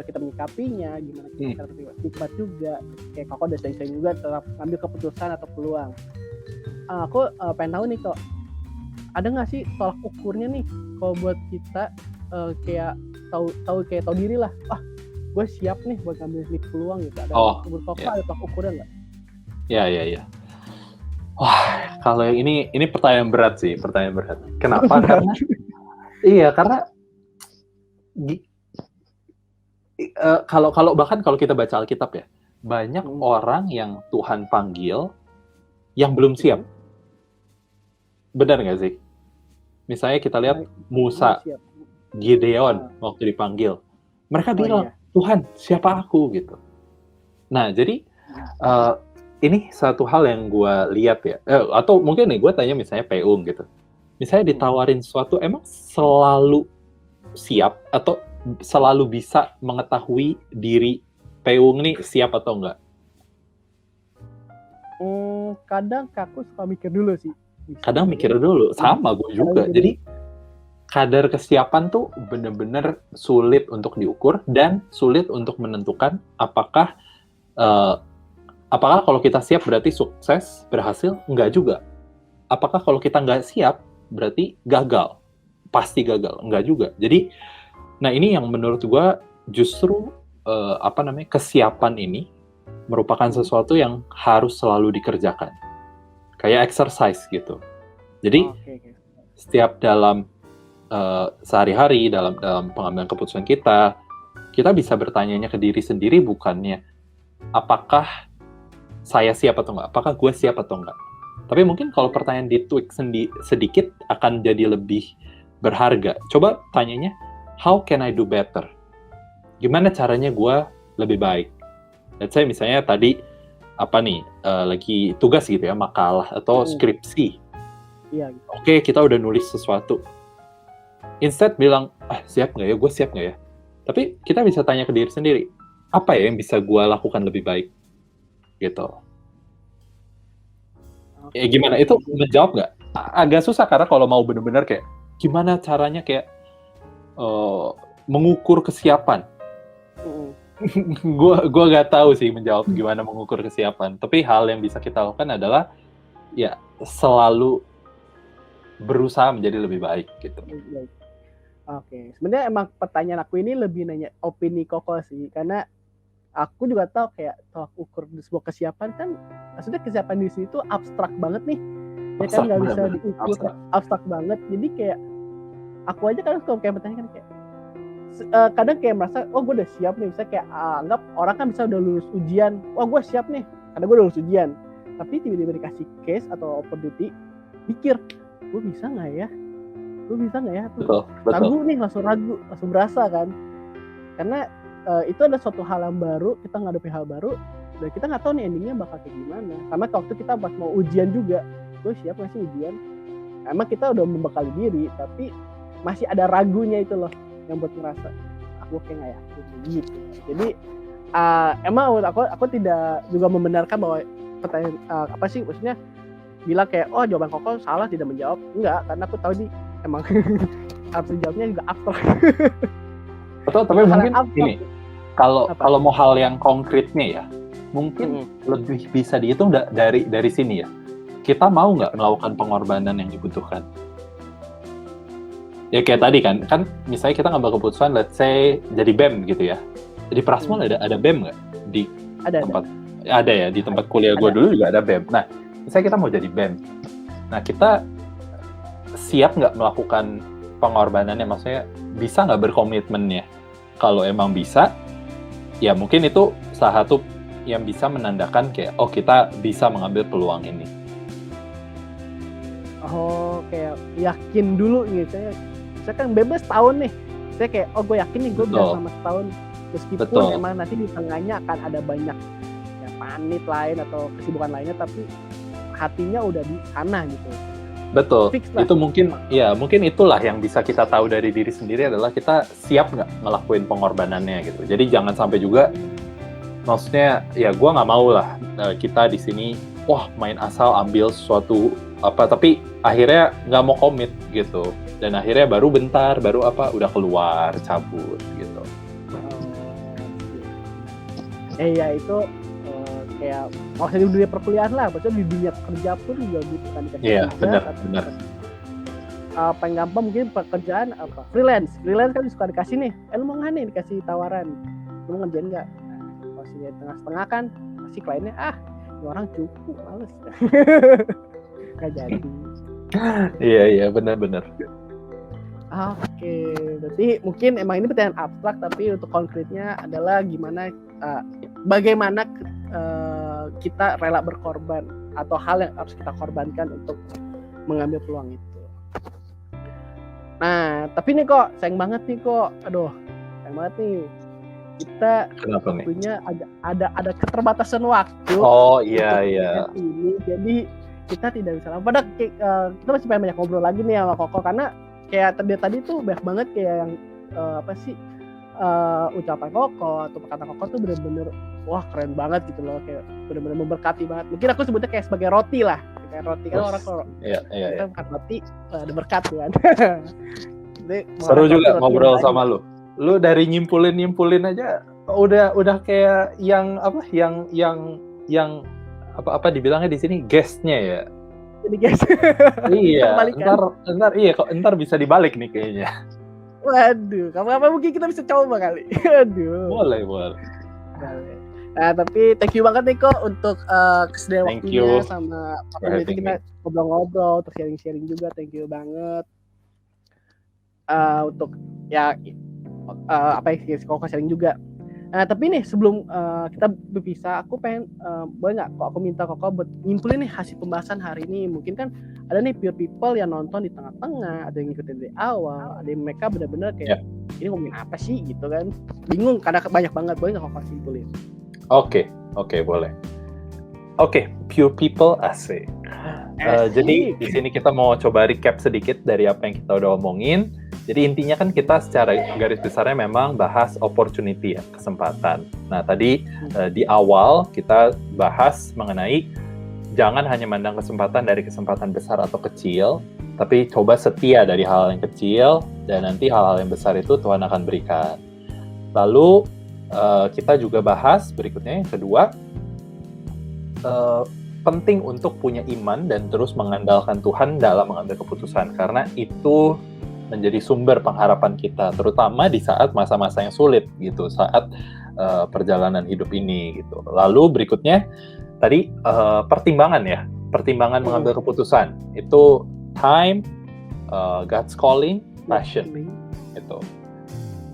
S1: kita menyikapinya, gimana kita nikmat juga. Kayak Koko udah sering-sering juga tetap ngambil keputusan atau peluang. Aku pengen tahu nih kok, ada nggak sih tolak ukurnya nih kalau buat kita kayak tahu diri lah. Gue siap nih buat ngambil peluang gitu. Ada menurut Koko ada tolak ukurnya nggak?
S2: Ya. Wah, kalau yang ini pertanyaan berat. Kenapa? Karena karena kalau kita baca Alkitab ya, banyak orang yang Tuhan panggil yang belum siap. Benar nggak sih? Misalnya kita lihat Musa, Gideon waktu dipanggil, mereka bilang, Tuhan, siapa aku gitu. Nah, jadi ini satu hal yang gue lihat ya, atau mungkin nih gue tanya misalnya Peung gitu, misalnya ditawarin sesuatu, emang selalu siap atau selalu bisa mengetahui diri Peung nih siap atau enggak?
S1: Kadang aku suka mikir dulu sih.
S2: Kadang mikir dulu, sama gue juga. Jadi kadar kesiapan tuh benar-benar sulit untuk diukur dan sulit untuk menentukan apakah kalau kita siap berarti sukses, berhasil? Enggak juga. Apakah kalau kita nggak siap berarti gagal? Pasti gagal? Enggak juga. Jadi, nah ini yang menurut gue justru kesiapan ini merupakan sesuatu yang harus selalu dikerjakan. Kayak exercise gitu. Jadi, setiap dalam sehari-hari, dalam pengambilan keputusan kita bisa bertanya ke diri sendiri, bukannya apakah saya siap atau enggak, apakah gue siap atau enggak. Tapi mungkin kalau pertanyaan ditweak sedikit akan jadi lebih berharga. Coba tanyanya, how can I do better? Gimana caranya gue lebih baik? Let's say misalnya tadi lagi tugas gitu ya, makalah atau skripsi.
S1: Iya.
S2: Oke, kita udah nulis sesuatu. Instead bilang, siap nggak ya? Gue siap nggak ya? Tapi kita bisa tanya ke diri sendiri, apa ya yang bisa gue lakukan lebih baik? Gitu. Gimana? Itu menjawab nggak? Agak susah karena kalau mau benar-benar kayak gimana caranya kayak mengukur kesiapan. Gue nggak tahu sih menjawab gimana mengukur kesiapan. Tapi hal yang bisa kita lakukan adalah ya selalu berusaha menjadi lebih baik gitu.
S1: Oke, sebenarnya emang pertanyaan aku ini lebih nanya opini Koko sih, karena aku juga tahu kayak tolak ukur sebuah kesiapan kan, maksudnya kesiapan di situ abstrak banget nih, ya kan nggak bisa diukur, abstrak banget. Jadi kayak aku aja kadang suka kayak bertanya kan kayak kadang kayak merasa gue udah siap nih, misalnya kayak anggap orang kan bisa udah lulus ujian, gue siap nih karena gue udah lulus ujian, tapi tiba-tiba dikasih case atau opportunity, pikir gue bisa nggak ya, tuh ragu nih, langsung berasa kan, karena itu ada suatu hal yang baru, kita ngadepi hal baru, Dan kita nggak tahu nih endingnya bakal kayak gimana. Sama waktu kita pas mau ujian juga, gue siap nggak sih ujian? Emang kita udah membekali diri, tapi masih ada ragunya itu loh yang buat ngerasa aku kayak nggak yakin gitu. Jadi emang aku tidak juga membenarkan bahwa pertanyaan apa sih maksudnya bilang kayak oh jawaban Koko salah tidak menjawab, enggak, karena aku tahu nih emang harus dijawabnya juga abstrak.
S2: Betul, tapi mungkin ini kalau mau hal yang konkretnya ya mungkin lebih bisa dihitung dari sini ya, kita mau nggak melakukan pengorbanan yang dibutuhkan. Ya kayak tadi kan misalnya kita ngambil keputusan let's say jadi BEM gitu ya. Di Prasmul ada BEM nggak di tempat? Ada ya, di tempat kuliah gue dulu juga ada BEM. Nah, misalnya kita mau jadi BEM. Nah, kita siap nggak melakukan pengorbanannya? Maksudnya bisa nggak berkomitmennya? Kalau emang bisa, ya mungkin itu salah satu yang bisa menandakan kayak oh kita bisa mengambil peluang ini.
S1: Oh, kayak yakin dulu gitu. Saya kan bebas tahun nih. Saya kayak oh gue yakin nih gue bisa selama setahun. Meskipun emang nanti di tengahnya akan ada banyak ya, panit lain atau kesibukan lainnya, tapi hatinya udah di sana gitu.
S2: Betul. Itu mungkin itulah yang bisa kita tahu dari diri sendiri adalah kita siap nggak ngelakuin pengorbanannya gitu. Jadi jangan sampai juga, maksudnya ya gue nggak mau lah kita di sini wah main asal ambil sesuatu apa tapi akhirnya nggak mau komit gitu dan akhirnya baru udah keluar cabut gitu.
S1: Ya itu kayak maksudnya di dunia perkuliahan lah, maksudnya di dunia kerja pun juga gitu kan dikasih.
S2: Iya, benar.
S1: Paling gampang mungkin pekerjaan apa freelance kan suka dikasih nih, lu mau nggak nih dikasih tawaran, lu mau ngerjain nggak? Maksudnya tengah-tengah kan pasti kliennya ini orang cukup males nggak jadi.
S2: Iya benar.
S1: Oke, berarti mungkin emang ini pertanyaan abstrak, tapi untuk konkretnya adalah bagaimana kita rela berkorban atau hal yang harus kita korbankan untuk mengambil peluang itu. Nah, tapi nih kok sayang banget nih kita tentunya ada keterbatasan waktu.
S2: Oh iya.
S1: Ini jadi kita tidak bisa. Padahal kita masih banyak ngobrol lagi nih sama Koko karena kayak tadi tuh banyak banget kayak yang ucapan Koko atau perkataan Koko tuh bener-bener wah keren banget gitu loh, kayak bener-bener memberkati banget. Mungkin aku sebutnya kayak sebagai roti lah, kayak roti kan orang kalau kita makan roti ada berkat kan. Jadi,
S2: seru juga ngobrol sama lu. Lu dari nyimpulin aja udah kayak yang dibilangnya di sini guestnya ya.
S1: Jadi guys.
S2: Iya, ntar bisa dibalik nih kayaknya.
S1: Waduh, kapan-kapan mungkin kita bisa coba kali. Aduh.
S2: Boleh.
S1: Nah, tapi thank you banget nih kok untuk kesediaan waktunya sama apa kita ngobrol-ngobrol, terus sharing-sharing juga. Thank you banget. Untuk ya apa yang kok sharing juga. Nah, tapi nih sebelum kita berpisah, aku pengen boleh nggak kok aku minta Koko buat nyimpulin nih hasil pembahasan hari ini. Mungkin kan ada nih pure people yang nonton di tengah-tengah, ada yang ngikutin dari awal, ada yang mereka benar-benar kayak ini ngomongin apa sih gitu kan, bingung karena banyak banget. Boleh nggak Koko simpulin?
S2: Oke, boleh. Oke, pure people asik. Jadi di sini kita mau coba recap sedikit dari apa yang kita udah omongin. Jadi intinya kan kita secara garis besarnya memang bahas opportunity ya, kesempatan. Nah tadi di awal kita bahas mengenai jangan hanya mandang kesempatan dari kesempatan besar atau kecil, tapi coba setia dari hal yang kecil dan nanti hal-hal yang besar itu Tuhan akan berikan. Lalu kita juga bahas berikutnya yang kedua, penting untuk punya iman dan terus mengandalkan Tuhan dalam mengambil keputusan karena itu menjadi sumber pengharapan kita, terutama di saat masa-masa yang sulit gitu, saat perjalanan hidup ini gitu. Lalu berikutnya tadi pertimbangan mengambil keputusan itu time, God's calling, passion itu.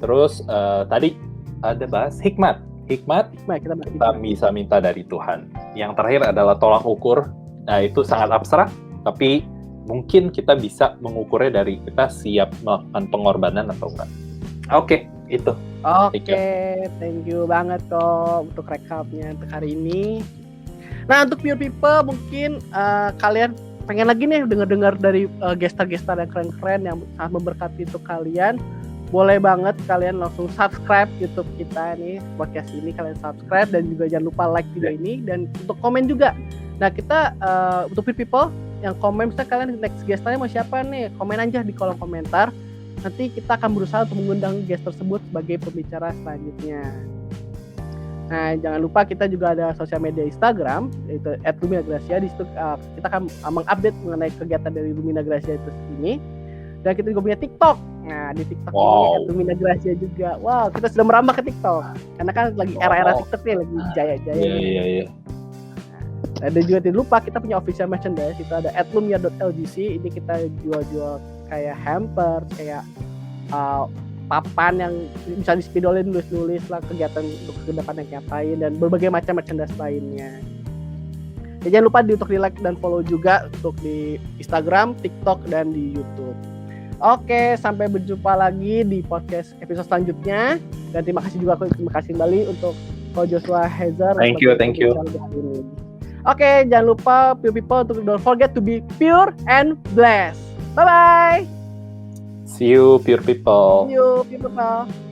S2: Terus tadi ada bahas hikmat kita bisa minta dari Tuhan. Yang terakhir adalah tolak ukur. Nah itu sangat abstrak, tapi mungkin kita bisa mengukurnya dari kita siap melakukan pengorbanan atau enggak. Oke, Itu.
S1: Oke, thank you banget kok untuk recapnya untuk hari ini. Nah, untuk Pure People mungkin kalian pengen lagi nih dengar-dengar dari gestar-gestar yang keren-keren yang sangat memberkati untuk kalian. Boleh banget kalian langsung subscribe YouTube kita nih, podcast ini kalian subscribe dan juga jangan lupa like video ini dan untuk komen juga. Nah, kita untuk Pure People yang komen misalnya kalian next gestarnya mau siapa nih, komen aja di kolom komentar. Nanti kita akan berusaha untuk mengundang guest tersebut sebagai pembicara selanjutnya. Nah, jangan lupa kita juga ada sosial media Instagram, yaitu @luminagracia. Di situ kita akan mengupdate mengenai kegiatan dari Lumina Gracia itu ini. Dan kita juga punya TikTok. Nah, di TikTok ini @luminagracia juga. Wow, kita sudah merambah ke TikTok. Karena kan lagi era-era TikTok nih, lagi jaya-jaya.
S2: Iya.
S1: Dan juga tidak lupa kita punya official merchandise. Itu ada @lumia.lgc. Ini kita jual-jual kayak hamper, kayak papan yang bisa dispidolin, nulis lah kegiatan untuk kedepan yang ngapain dan berbagai macam merchandise lainnya. Ya, jangan lupa untuk di like dan follow juga untuk di Instagram, TikTok dan di YouTube. Oke, sampai berjumpa lagi di podcast episode selanjutnya dan terima kasih kembali untuk Ko Joshua Hezer.
S2: Thank you.
S1: Oke, jangan lupa Pure People untuk don't forget to be pure and blessed. Bye bye.
S2: See you, Pure People.
S1: See you, Pure People.